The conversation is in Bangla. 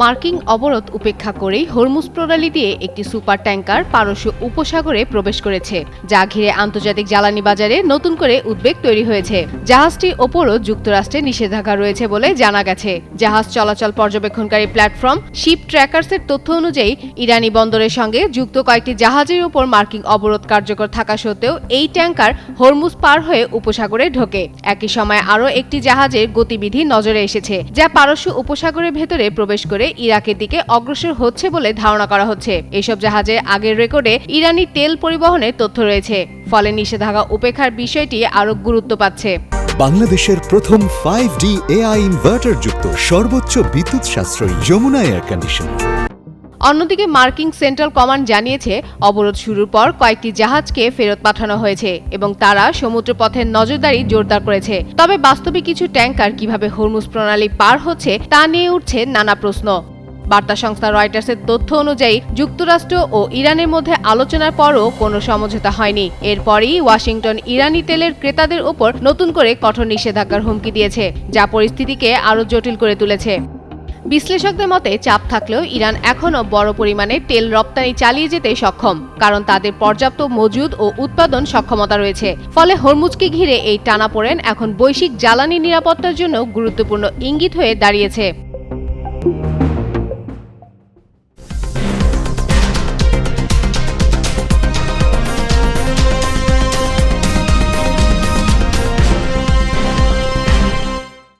মার্কিন অবরোধ উপেক্ষা করেই হরমুজ প্রণালী দিয়ে একটি সুপার ট্যাঙ্কার পারস্য উপসাগরে প্রবেশ করেছে, যা ঘিরে আন্তর্জাতিক জ্বালানি বাজারে নতুন করে উদ্বেগ তৈরি হয়েছে। জাহাজটির ওপরও যুক্তরাষ্ট্রের নিষেধাজ্ঞা রয়েছে বলে জানা গেছে। জাহাজ চলাচল পর্যবেক্ষণকারী প্ল্যাটফর্ম শিপ ট্র্যাকার্সের তথ্য অনুযায়ী ইরানি বন্দরের সঙ্গে যুক্ত কয়েকটি জাহাজের উপর মার্কিন অবরোধ কার্যকর থাকা সত্ত্বেও এই ট্যাঙ্কার হরমুজ পার হয়ে উপসাগরে ঢোকে। একই সময় আরও একটি জাহাজের গতিবিধি নজরে এসেছে, যা পারস্য উপসাগরের ভেতরে প্রবেশ করে ইরাকের দিকে অগ্রসর হচ্ছে বলে ধারণা করা হচ্ছে। এসব জাহাজের আগের রেকর্ডে ইরানি তেল পরিবহনের তথ্য রয়েছে, ফলে নিষেধাজ্ঞা উপেক্ষার বিষয়টি আরও গুরুত্ব পাচ্ছে। বাংলাদেশের প্রথম 5D AI ইনভার্টার যুক্ত সর্বোচ্চ বিদ্যুৎ সাশ্রয়ী যমুনা এয়ার কন্ডিশনার। অন্যদিকে মার্কিন সেন্ট্রাল কমান্ড জানিয়েছে, অবরোধ শুরুর পর কয়েকটি জাহাজকে ফেরত পাঠানো হয়েছে এবং তারা সমুদ্রপথের নজরদারি জোরদার করেছে। তবে বাস্তবে কিছু ট্যাঙ্কার কিভাবে হরমুজ প্রণালী পার হচ্ছে তা নিয়ে উঠছে নানা প্রশ্ন। বার্তা সংস্থা রয়টার্সের তথ্য অনুযায়ী যুক্তরাষ্ট্র ও ইরানের মধ্যে আলোচনার পরও কোনো সমঝোতা হয়নি। এরপরই ওয়াশিংটন ইরানি তেলের ক্রেতাদের ওপর নতুন করে কঠোর নিষেধাজ্ঞার হুমকি দিয়েছে, যা পরিস্থিতিকে আরও জটিল করে তুলেছে। বিশ্লেষকদের মতে, চাপ থাকলেও ইরান এখনও বড় পরিমাণে তেল রপ্তানি চালিয়ে যেতে সক্ষম, কারণ তাদের পর্যাপ্ত মজুদ ও উৎপাদন সক্ষমতা রয়েছে। ফলে হরমুজকে ঘিরে এই টানাপোড়েন এখন বৈশ্বিক জ্বালানি নিরাপত্তার জন্য গুরুত্বপূর্ণ ইঙ্গিত হয়ে দাঁড়িয়েছে।